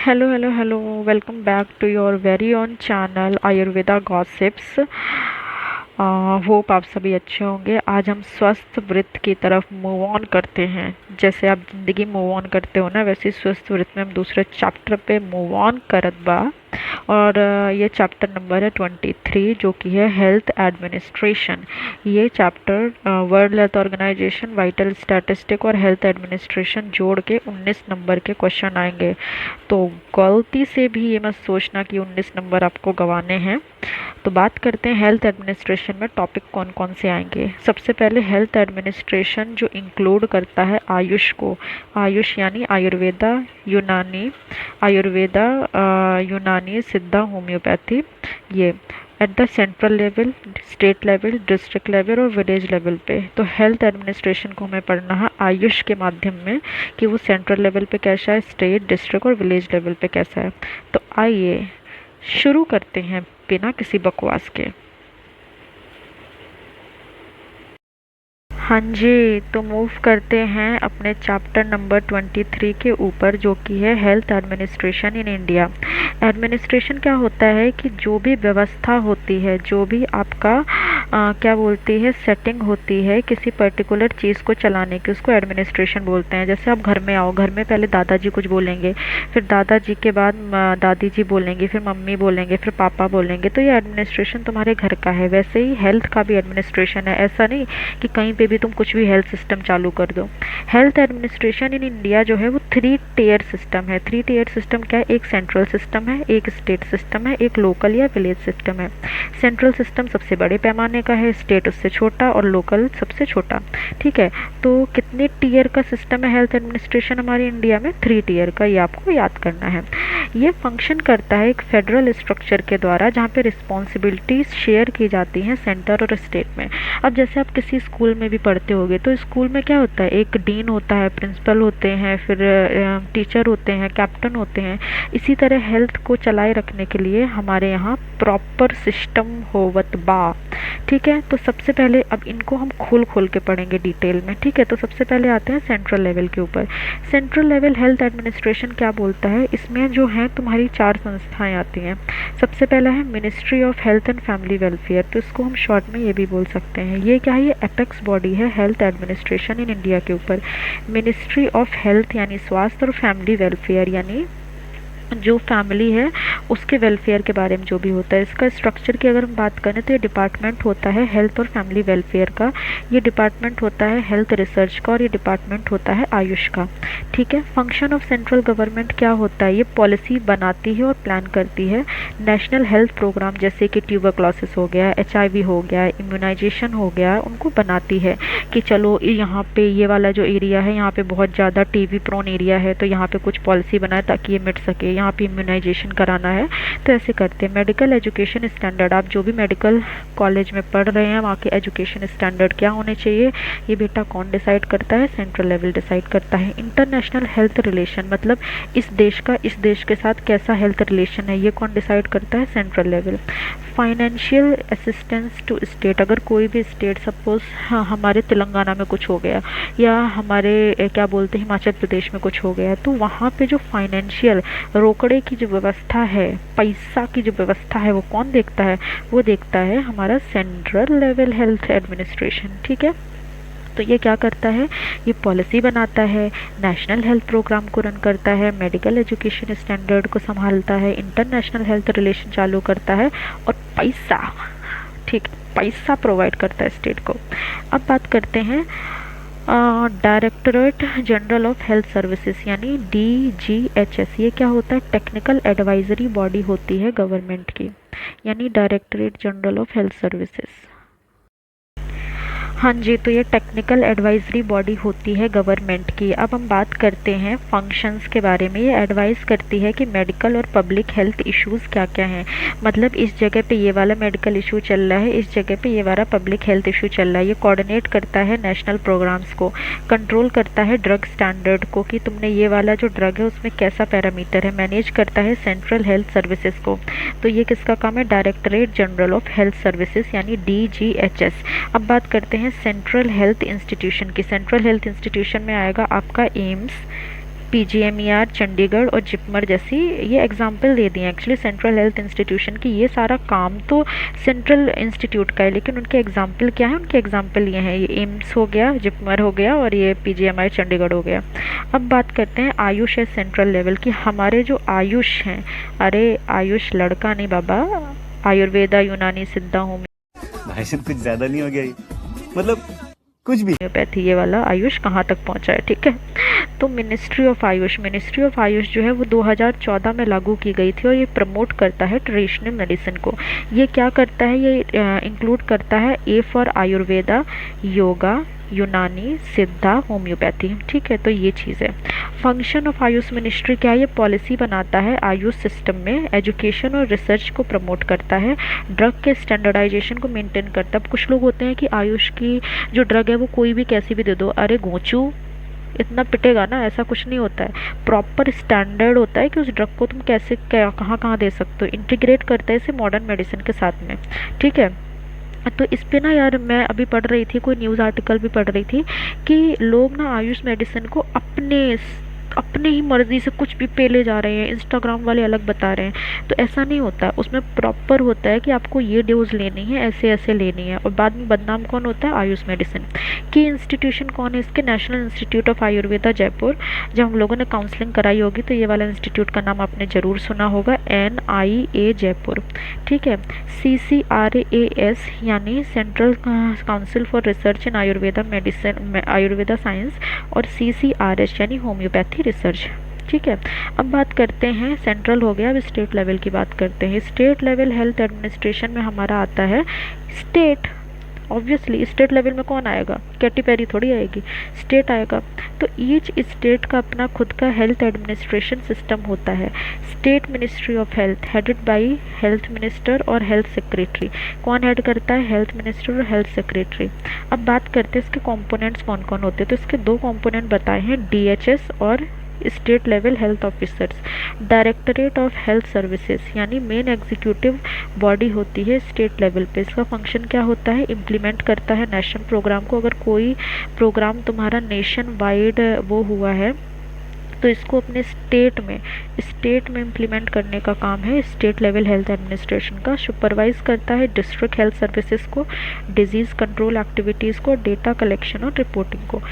Hello. Welcome back to your very own channel Ayurveda Gossips. Hope आप सभी अच्छे होंगे। आज हम स्वस्थ वृत्त की तरफ मूव ऑन करते हैं। जैसे आप ज़िंदगी मूव ऑन करते हो ना, वैसे ही स्वस्थ वृत्त में हम दूसरे चैप्टर पे मूव ऑन करत बा। और ये चैप्टर नंबर है 23, जो कि है हेल्थ एडमिनिस्ट्रेशन। ये chapter world health organisation, vital statistic और हेल्थ एडमिनिस्ट्रेशन जोड़ के 19 नंबर के क्वेश्चन आएंगे। तो गलती से भी ये मत सोचना कि 19 नंबर आपको गंवाने हैं। तो बात करते हैं हेल्थ एडमिनिस्ट्रेशन में टॉपिक कौन कौन से आएंगे। सबसे पहले हेल्थ एडमिनिस्ट्रेशन जो इंक्लूड करता है आयुष को। आयुष यानी यूनानी सिद्धा होम्योपैथी। ये at the central level, state level, district level और विलेज लेवल पे। तो हेल्थ एडमिनिस्ट्रेशन को हमें पढ़ना है आयुष के माध्यम में कि वो सेंट्रल लेवल पे कैसा है, स्टेट, डिस्ट्रिक्ट और विलेज लेवल पे कैसा है। तो आइए शुरू करते हैं बिना किसी बकवास के। हाँ जी, तो मूव करते हैं अपने चैप्टर नंबर 23 के ऊपर, जो कि है health administration in India. Administration क्या होता है कि जो भी व्यवस्था होती है, जो भी आपका क्या बोलती है, सेटिंग होती है किसी पर्टिकुलर चीज़ को चलाने की, उसको एडमिनिस्ट्रेशन बोलते हैं। जैसे आप घर में आओ, घर में पहले दादाजी कुछ बोलेंगे, फिर दादाजी के बाद दादी जी बोलेंगे, फिर मम्मी बोलेंगे, फिर पापा बोलेंगे। तो ये एडमिनिस्ट्रेशन तुम्हारे घर का है। वैसे ही हेल्थ का भी एडमिनिस्ट्रेशन है। ऐसा नहीं कि कहीं पे भी तुम कुछ भी हेल्थ सिस्टम चालू कर दो। हेल्थ एडमिनिस्ट्रेशन इन इंडिया जो है वो 3 टियर सिस्टम है। 3 टियर सिस्टम क्या है? एक सेंट्रल सिस्टम है, एक स्टेट सिस्टम है, एक लोकल या विलेज सिस्टम है। सेंट्रल सिस्टम सबसे बड़े पैमाने का है, स्टेट उससे छोटा और लोकल सबसे छोटा। ठीक है, तो कितने टियर का सिस्टम है हेल्थ एडमिनिस्ट्रेशन हमारे इंडिया में? 3 टियर का। ये आपको याद करना है। ये फंक्शन करता है एक फेडरल स्ट्रक्चर के द्वारा, जहाँ पे रिस्पॉन्सिबिलिटीज शेयर की जाती हैं सेंटर और स्टेट में। अब जैसे आप किसी स्कूल में भी पढ़ते होगे, तो स्कूल में क्या होता है? एक डीन होता है, प्रिंसिपल होते हैं, फिर टीचर होते हैं, कैप्टन होते हैं। इसी तरह हेल्थ को चलाए रखने के लिए हमारे यहाँ प्रॉपर सिस्टम होवत बा। ठीक है, तो सबसे पहले अब इनको हम खोल के पढ़ेंगे डिटेल में। ठीक है, तो सबसे पहले आते हैं सेंट्रल लेवल के ऊपर। सेंट्रल लेवल हेल्थ एडमिनिस्ट्रेशन क्या बोलता है? इसमें जो है तुम्हारी 4 संस्थाएं आती हैं। सबसे पहला है ministry of health and family welfare, तो इसको हम शॉर्ट में ये भी बोल सकते हैं। ये क्या है? ये एपेक्स बॉडी है हेल्थ एडमिनिस्ट्रेशन इन इंडिया के ऊपर। मिनिस्ट्री ऑफ हेल्थ यानी स्वास्थ्य, और फैमिली वेलफेयर यानी जो फैमिली है उसके वेलफेयर के बारे में जो भी होता है। इसका स्ट्रक्चर की अगर हम बात करें तो ये डिपार्टमेंट होता है हेल्थ और फैमिली वेलफेयर का, ये डिपार्टमेंट होता है हेल्थ रिसर्च का, और ये डिपार्टमेंट होता है आयुष का। ठीक है, फंक्शन ऑफ सेंट्रल गवर्नमेंट क्या होता है? ये पॉलिसी बनाती है और प्लान करती है। नेशनल हेल्थ प्रोग्राम जैसे कि ट्यूबरक्लोसिस हो गया, HIV हो गया, इम्यूनाइजेशन हो गया, उनको बनाती है कि चलो यहाँ पे ये वाला जो एरिया है, यहाँ पे बहुत ज़्यादा TB प्रोन एरिया है, तो यहाँ पे कुछ पॉलिसी बनाए ताकि ये मिट सके। यहाँ पे इम्यूनाइजेशन कराना है, तो ऐसे करते हैं। मेडिकल एजुकेशन स्टैंडर्ड, आप जो भी मेडिकल कॉलेज में पढ़ रहे हैं वहाँ के एजुकेशन स्टैंडर्ड क्या होने चाहिए, ये बेटा कौन डिसाइड करता है? सेंट्रल लेवल डिसाइड करता है। इंटरनेशनल हेल्थ रिलेशन, मतलब इस देश का इस देश के साथ कैसा हेल्थ रिलेशन है, ये कौन डिसाइड करता है? Central level. Financial assistance to state, अगर कोई भी स्टेट सपोज हमारे तेलंगाना में कुछ हो गया, या हमारे क्या बोलते हैं हिमाचल प्रदेश में कुछ हो गया, तो वहाँ पे जो फाइनेंशियल रोकड़े की जो व्यवस्था है, पैसा की जो व्यवस्था है, वो कौन देखता है? वो देखता है हमारा सेंट्रल लेवल हेल्थ एडमिनिस्ट्रेशन। ठीक है, तो ये क्या करता है? ये पॉलिसी बनाता है, नेशनल हेल्थ प्रोग्राम को रन करता है, मेडिकल एजुकेशन स्टैंडर्ड को संभालता है, इंटरनेशनल हेल्थ रिलेशन चालू करता है, और पैसा, ठीक, पैसा प्रोवाइड करता है स्टेट को। अब बात करते हैं directorate general of health services यानी DGHS। ये क्या होता है? टेक्निकल एडवाइजरी बॉडी होती है गवर्नमेंट की, यानी directorate general of health services. हाँ जी, तो ये टेक्निकल एडवाइजरी बॉडी होती है गवर्नमेंट की। अब हम बात करते हैं फंक्शंस के बारे में। ये एडवाइस करती है कि मेडिकल और पब्लिक हेल्थ इश्यूज़ क्या क्या हैं, मतलब इस जगह पे ये वाला मेडिकल इशू चल रहा है, इस जगह पे ये वाला पब्लिक हेल्थ इशू चल रहा है। ये कोऑर्डिनेट करता है नेशनल प्रोग्राम्स को, कंट्रोल करता है ड्रग स्टैंडर्ड को कि तुमने ये वाला जो ड्रग है उसमें कैसा पैरामीटर है, मैनेज करता है सेंट्रल हेल्थ सर्विसेज को। तो ये किसका काम है? Directorate general of health services यानी DGHS। अब बात करते हैं सेंट्रल हेल्थ इंस्टीट्यूशन की। सेंट्रल हेल्थ इंस्टीट्यूशन में आएगा आपका एम्स, पीजीएमईआर चंडीगढ़ और जिपमर जैसी ये एग्जाम्पल दे दिए एक्चुअली सेंट्रल हेल्थ इंस्टीट्यूशन की। ये सारा काम तो सेंट्रल इंस्टीट्यूट का है, लेकिन उनके एग्जाम्पल क्या है, उनके एग्जाम्पल ये हैं, ये एम्स हो गया, जिपमर हो गया और ये पीजीएमआई चंडीगढ़ हो गया। अब बात करते हैं आयुष है सेंट्रल लेवल की। हमारे जो आयुष हैं, अरे आयुष लड़का नहीं बाबा, आयुर्वेदा, यूनानी, सिद्धा, भाई साहब कुछ ज्यादा नहीं हो गया ये? मतलब कुछ भी। होम्योपैथी, ये वाला आयुष कहाँ तक पहुँचा है, ठीक है। तो मिनिस्ट्री ऑफ आयुष जो है वो 2014 में लागू की गई थी और ये प्रमोट करता है ट्रेडिशनल मेडिसिन को। ये क्या करता है, ये इंक्लूड करता है ए फॉर आयुर्वेदा, योगा, यूनानी, सिद्धा, होम्योपैथी, ठीक है। तो ये चीज़ है। फंक्शन ऑफ आयुष मिनिस्ट्री क्या है, ये पॉलिसी बनाता है आयुष सिस्टम में, एजुकेशन और रिसर्च को प्रमोट करता है, ड्रग के स्टैंडर्डाइजेशन को मेंटेन करता है। अब कुछ लोग होते हैं कि आयुष की जो ड्रग है वो कोई भी कैसी भी दे दो, अरे गोचू इतना पिटेगा ना, ऐसा कुछ नहीं होता है। प्रॉपर स्टैंडर्ड होता है कि उस ड्रग को तुम कैसे कहाँ कहाँ दे सकते हो, इंटीग्रेट करता है इसे मॉडर्न मेडिसिन के साथ में, ठीक है। तो इस पे ना यार मैं अभी पढ़ रही थी, कोई न्यूज़ आर्टिकल भी पढ़ रही थी कि लोग ना आयुष मेडिसिन को अपने ही मर्ज़ी से कुछ भी पे ले जा रहे हैं, इंस्टाग्राम वाले अलग बता रहे हैं। तो ऐसा नहीं होता, उसमें प्रॉपर होता है कि आपको ये डोज लेनी है, ऐसे ऐसे लेनी है। और बाद में बदनाम कौन होता है, आयुष मेडिसिन की इंस्टीट्यूशन कौन है इसके, national institute of Ayurveda Jaipur. जब हम लोगों ने काउंसलिंग कराई होगी तो ये वाला इंस्टीट्यूट का नाम आपने ज़रूर सुना होगा, NIA जयपुर, ठीक है। CCRAS यानी central council for research in Ayurveda medicine, Ayurveda science, और CCRS यानी होम्योपैथी रिसर्च, ठीक है। अब बात करते हैं, सेंट्रल हो गया, अब स्टेट लेवल की बात करते हैं। स्टेट लेवल हेल्थ एडमिनिस्ट्रेशन में हमारा आता है स्टेट। ऑब्वियसली स्टेट लेवल में कौन आएगा, कैटी पेरी थोड़ी आएगी, स्टेट आएगा। तो ईच स्टेट का अपना खुद का हेल्थ एडमिनिस्ट्रेशन सिस्टम होता है। State ministry of health headed by health minister और हेल्थ सेक्रेटरी। कौन हेड करता है, हेल्थ मिनिस्टर और हेल्थ सेक्रेटरी। अब बात करते हैं इसके कंपोनेंट्स कौन कौन होते हैं। तो इसके दो कंपोनेंट बताए हैं, DHS और state level health officers. Directorate of health services यानी मेन एग्जीक्यूटिव बॉडी होती है स्टेट लेवल पे। इसका फंक्शन क्या होता है, इम्प्लीमेंट करता है नेशनल प्रोग्राम को। अगर कोई प्रोग्राम तुम्हारा नेशन वाइड वो हुआ है तो इसको अपने स्टेट में इम्प्लीमेंट करने का काम है स्टेट लेवल हेल्थ एडमिनिस्ट्रेशन का। सुपरवाइज करता है डिस्ट्रिक्ट हेल्थ सर्विसेज को, डिजीज़ कंट्रोल एक्टिविटीज़ को, डेटा कलेक्शन और रिपोर्टिंग को।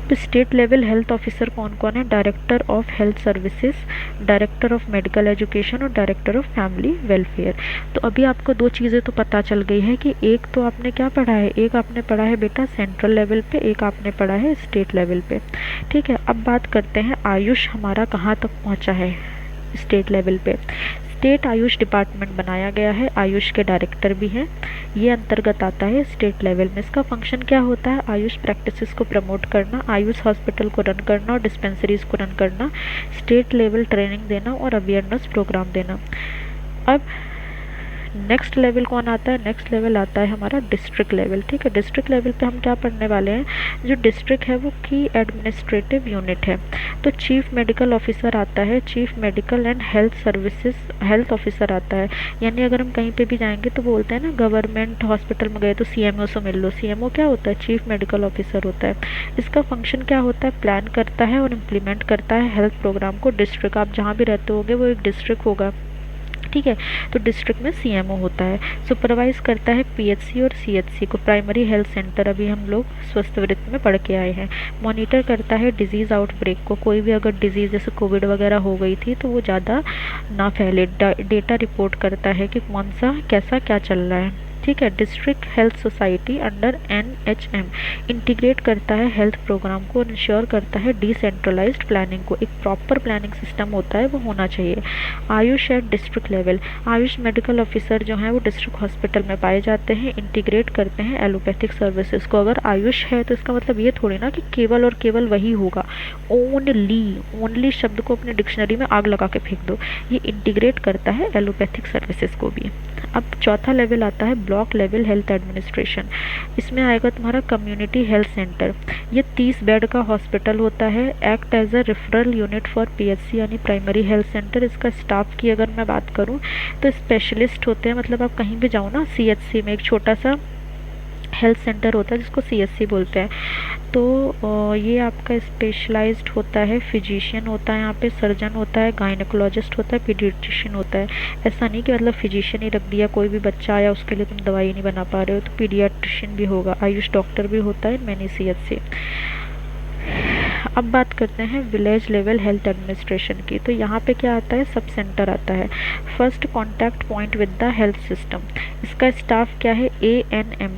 तो स्टेट लेवल हेल्थ ऑफिसर कौन कौन है, director of health services, director of medical education और डायरेक्टर ऑफ फैमिली वेलफेयर। तो अभी आपको दो चीज़ें तो पता चल गई है कि एक तो आपने क्या पढ़ा है, एक आपने पढ़ा है बेटा सेंट्रल लेवल पे, एक आपने पढ़ा है स्टेट लेवल पे, ठीक है। अब बात करते हैं आयुष हमारा कहाँ तक पहुँचा है स्टेट लेवल पे। स्टेट आयुष डिपार्टमेंट बनाया गया है, आयुष के डायरेक्टर भी हैं, ये अंतर्गत आता है स्टेट लेवल में। इसका फंक्शन क्या होता है, आयुष प्रैक्टिसेस को प्रमोट करना, आयुष हॉस्पिटल को रन करना और डिस्पेंसरीज को रन करना, स्टेट लेवल ट्रेनिंग देना और अवेयरनेस प्रोग्राम देना। अब नेक्स्ट लेवल कौन आता है, नेक्स्ट लेवल आता है हमारा डिस्ट्रिक्ट लेवल, ठीक है। डिस्ट्रिक्ट लेवल पे हम क्या पढ़ने वाले हैं, जो डिस्ट्रिक्ट है वो की एडमिनिस्ट्रेटिव यूनिट है। तो चीफ मेडिकल ऑफिसर आता है, chief medical and health services health officer आता है। यानी अगर हम कहीं पे भी जाएंगे तो बोलते हैं ना, गवर्नमेंट हॉस्पिटल में गए तो CMO से मिल लो। CMO क्या होता है, चीफ मेडिकल ऑफिसर होता है। इसका फंक्शन क्या होता है, प्लान करता है और इम्प्लीमेंट करता है हेल्थ प्रोग्राम को। डिस्ट्रिक्ट आप जहाँ भी रहते होगे वो एक डिस्ट्रिक्ट होगा, ठीक है। तो डिस्ट्रिक्ट में CMO होता है। सुपरवाइज करता है PHC और CHC को, प्राइमरी हेल्थ सेंटर, अभी हम लोग स्वस्थ वृत्त में पढ़ के आए हैं। मॉनिटर करता है डिजीज़ आउटब्रेक को, कोई भी अगर डिजीज़ जैसे कोविड वगैरह हो गई थी तो वो ज़्यादा ना फैले। डेटा रिपोर्ट करता है कि कौन सा कैसा क्या चल रहा है, ठीक है। District health society under NHM integrate करता है हेल्थ प्रोग्राम को, इंश्योर करता है डिसेंट्रलाइज्ड प्लानिंग को। एक प्रॉपर प्लानिंग सिस्टम होता है वो होना चाहिए। Ayush at district level, Ayush medical officer जो हैं वो डिस्ट्रिक्ट हॉस्पिटल में पाए जाते हैं, इंटीग्रेट करते हैं एलोपैथिक सर्विसेज को। अगर आयुष है तो इसका मतलब ये थोड़ी ना कि केवल और केवल वही होगा, ओनली शब्द को अपने डिक्शनरी में आग लगा के फेंक दो। ये इंटीग्रेट करता है एलोपैथिक सर्विसेज को भी। अब चौथा लेवल आता है ब्लॉक लेवल हेल्थ एडमिनिस्ट्रेशन। इसमें आएगा तुम्हारा कम्युनिटी हेल्थ सेंटर। ये 30 बेड का हॉस्पिटल होता है, act as a referral unit for PHC यानी प्राइमरी हेल्थ सेंटर। इसका स्टाफ की अगर मैं बात करूं तो स्पेशलिस्ट होते हैं, मतलब आप कहीं भी जाओ ना CHC में एक छोटा सा हेल्थ सेंटर होता है जिसको सीएससी बोलते हैं। तो ये आपका स्पेशलाइज्ड होता है, फिजिशियन होता है यहाँ पे, सर्जन होता है, गायनेकोलॉजिस्ट होता है, पीडियाट्रिशियन होता है। ऐसा नहीं कि मतलब फिजिशियन ही रख दिया, कोई भी बच्चा आया उसके लिए तुम दवाई नहीं बना पा रहे हो तो पीडियाट्रिशियन भी होगा। आयुष डॉक्टर भी होता है मैंने सीएचसी। अब बात करते हैं विलेज लेवल हेल्थ एडमिनिस्ट्रेशन की। तो यहाँ पे क्या आता है, सब सेंटर आता है, first contact point with the health system. इसका स्टाफ क्या है, एएनएम।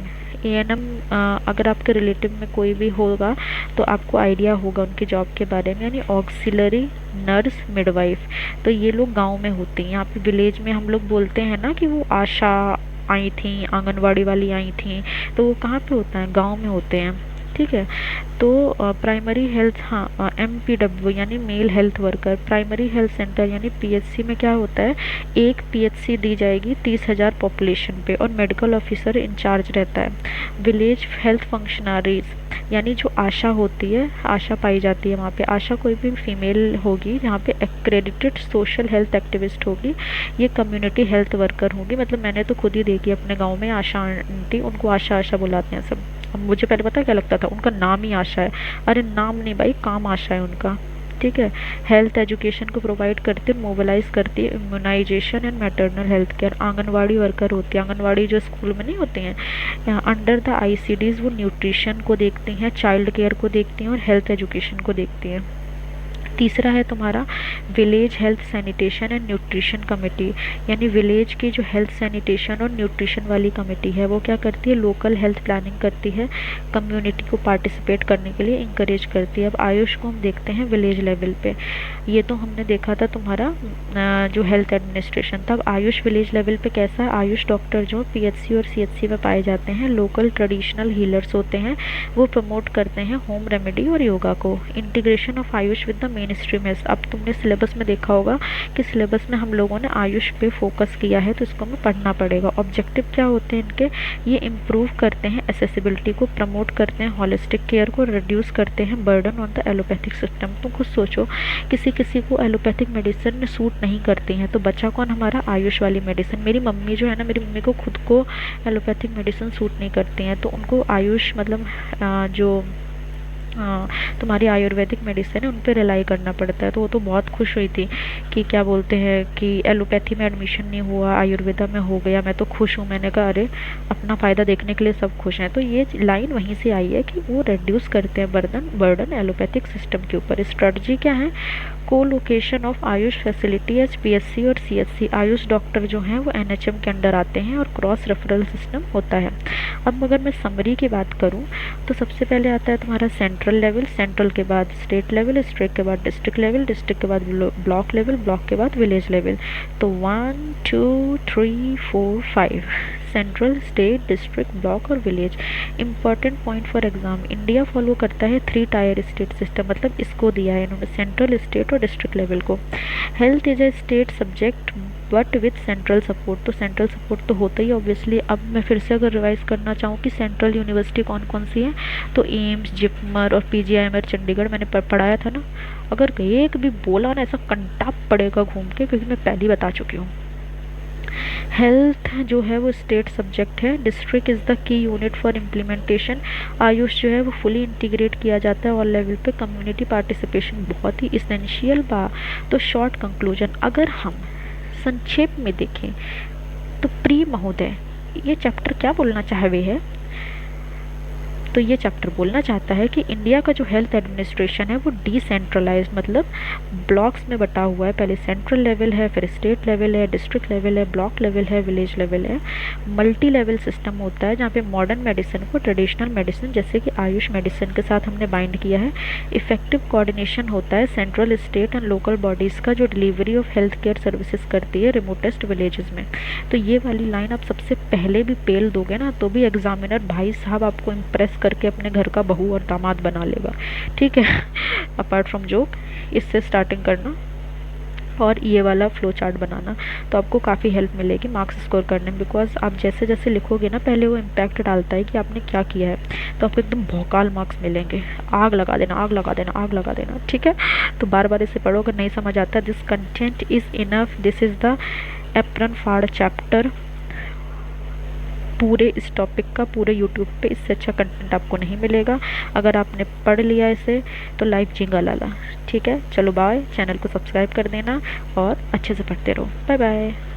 अगर आपके रिलेटिव में कोई भी होगा तो आपको आइडिया होगा उनकी जॉब के बारे में, यानी ऑक्सिलरी नर्स मिडवाइफ। तो ये लोग गांव में होती हैं। यहाँ पे विलेज में हम लोग बोलते हैं ना कि वो आशा आई थी, आंगनवाड़ी वाली आई थी, तो वो कहाँ पे होता है, गांव में होते हैं। ठीक है। तो प्राइमरी हेल्थ, हाँ, एमपीडब्ल्यू यानी male health worker. Primary health centre यानी पीएचसी में क्या होता है, एक पीएचसी दी जाएगी 30,000 पॉपुलेशन पे और मेडिकल ऑफिसर इंचार्ज रहता है। विलेज हेल्थ फंक्शनरीज यानी जो आशा होती है, आशा पाई जाती है वहाँ पे। आशा कोई भी फीमेल होगी जहाँ पे एक्रेडिटेड सोशल हेल्थ एक्टिविस्ट होगी, ये कम्युनिटी हेल्थ वर्कर होगी। मतलब मैंने तो खुद ही देखी अपने गांव में आशा आंटी, उनको आशा आशा बुलाते हैं सब। अब मुझे पहले पता क्या लगता था, उनका नाम ही आशा है। अरे नाम नहीं भाई, काम आशा है उनका। ठीक है। हेल्थ एजुकेशन को प्रोवाइड करती है, मोबिलाइज करती है, immunisation and maternal health care. Anganwadi worker होती है, आंगनवाड़ी जो स्कूल में नहीं होती हैं, अंडर द आईसीडीज वो न्यूट्रिशन को देखती हैं, चाइल्ड केयर को देखती हैं और हेल्थ एजुकेशन को देखती हैं। तीसरा है तुम्हारा village health sanitation and nutrition committee, यानी विलेज की जो हेल्थ सैनिटेशन और न्यूट्रिशन वाली कमेटी है वो क्या करती है, लोकल हेल्थ प्लानिंग करती है, कम्युनिटी को पार्टिसिपेट करने के लिए इंकरेज करती है। अब आयुष को हम देखते हैं विलेज लेवल पे। ये तो हमने देखा था तुम्हारा जो हेल्थ एडमिनिस्ट्रेशन था। अब आयुष विलेज लेवल पे कैसा है, आयुष डॉक्टर जो पीएचसी और सीएचसी में पाए जाते हैं, लोकल ट्रेडिशनल हीलर्स होते हैं, वो प्रमोट करते हैं होम रेमेडी और योगा को। Integration of Ayush with the main stream है। अब तुमने सिलेबस में देखा होगा कि सिलेबस में हम लोगों ने आयुष पे फोकस किया है, तो इसको हमें पढ़ना पड़ेगा। ऑब्जेक्टिव क्या होते हैं इनके, ये इम्प्रूव करते हैं एसेसिबिलिटी को, प्रमोट करते हैं हॉलिस्टिक केयर को, रिड्यूस करते हैं burden on the allopathic system. तुम खुद सोचो, किसी किसी को एलोपैथिक मेडिसिन सूट नहीं करती हैं, तो बचा कौन, हमारा आयुष वाली मेडिसिन। मेरी मम्मी जो है ना, मेरी मम्मी को खुद को एलोपैथिक मेडिसिन सूट नहीं करती हैं, तो उनको आयुष मतलब जो तुम्हारी आयुर्वेदिक मेडिसिन है उन पर रिलाई करना पड़ता है। तो वो तो बहुत खुश हुई थी कि क्या बोलते हैं कि एलोपैथी में एडमिशन नहीं हुआ, आयुर्वेदा में हो गया, मैं तो खुश हूँ। मैंने कहा अरे अपना फ़ायदा देखने के लिए सब खुश हैं। तो ये लाइन वहीं से आई है कि वो रिड्यूस करते हैं बर्डन एलोपैथिक सिस्टम के ऊपर। स्ट्रेटजी क्या है, को location of Ayush facility H PHC और सीएचसी। आयुष डॉक्टर जो हैं वो एनएचएम के अंडर आते हैं और क्रॉस रेफरल सिस्टम होता है। अब अगर मैं समरी की बात करूं तो सबसे पहले आता है तुम्हारा सेंट्रल लेवल, सेंट्रल के बाद स्टेट लेवल, स्टेट के बाद डिस्ट्रिक्ट लेवल, डिस्ट्रिक्ट के बाद ब्लॉक लेवल, ब्लॉक के बाद विलेज लेवल। तो 1 2 3 4 5 सेंट्रल, स्टेट, डिस्ट्रिक्ट, ब्लॉक और village. Important point for exam, India follow करता है 3 टायर स्टेट सिस्टम, मतलब इसको दिया है इन्होंने सेंट्रल, स्टेट और डिस्ट्रिक्ट लेवल को। Health is a state subject but with central support, तो सेंट्रल सपोर्ट तो होता ही ऑब्वियसली। अब मैं फिर से अगर रिवाइज करना चाहूँ कि सेंट्रल यूनिवर्सिटी कौन कौन सी है, तो एम्स, जिपमर और पीजीआईएमआर चंडीगढ़ मैंने पढ़ाया था ना। अगर एक भी बोला ना ऐसा कंटाप पड़ेगा घूम के, क्योंकि मैं पहले ही बता चुकी हूँ। हेल्थ जो है वो स्टेट सब्जेक्ट है। District is the key unit for implementation. Ayush जो है वो फुली इंटीग्रेट किया जाता है ऑल लेवल पे। कम्युनिटी पार्टिसिपेशन बहुत ही इसेंशियल बा। तो शॉर्ट कंक्लूजन अगर हम संक्षेप में देखें तो प्रिय महोदय ये चैप्टर क्या बोलना चाहे हुए है, तो ये चैप्टर बोलना चाहता है कि इंडिया का जो हेल्थ एडमिनिस्ट्रेशन है वो डिसेंट्रलाइज, मतलब ब्लॉक्स में बटा हुआ है। पहले सेंट्रल लेवल है, फिर स्टेट लेवल है, डिस्ट्रिक्ट लेवल है, ब्लॉक लेवल है, विलेज लेवल है। मल्टी लेवल सिस्टम होता है जहाँ पे मॉडर्न मेडिसिन को ट्रेडिशनल मेडिसिन जैसे कि आयुष मेडिसिन के साथ हमने बाइंड किया है। इफेक्टिव कोऑर्डिनेशन होता है central, state and local bodies का जो delivery of health care services करती है रिमोटेस्ट विलेजेस में। तो ये वाली लाइन आप सबसे पहले भी पेल दोगे ना तो भी एग्जामिनर भाई साहब आपको इम्प्रेस करके अपने घर का बहू और दामाद बना लेगा। ठीक है। अपार्ट फ्रॉम जोक, इससे स्टार्टिंग करना और ये वाला फ्लो चार्ट बनाना, तो आपको काफ़ी हेल्प मिलेगी मार्क्स स्कोर करने में। बिकॉज आप जैसे जैसे लिखोगे ना पहले वो इम्पैक्ट डालता है कि आपने क्या किया है, तो आपको एकदम भौकाल मार्क्स मिलेंगे। आग लगा देना, आग लगा देना, आग लगा देना। ठीक है। तो बार बार इसे पढ़ो, अगर नहीं समझ आता this content is enough, this is the apron फाड़ चैप्टर पूरे इस टॉपिक का पूरे यूट्यूब पे इससे अच्छा कंटेंट आपको नहीं मिलेगा। अगर आपने पढ़ लिया इसे तो लाइफ जिंगा लाला। ठीक है, चलो बाय। चैनल को सब्सक्राइब कर देना और अच्छे से पढ़ते रहो। Bye bye.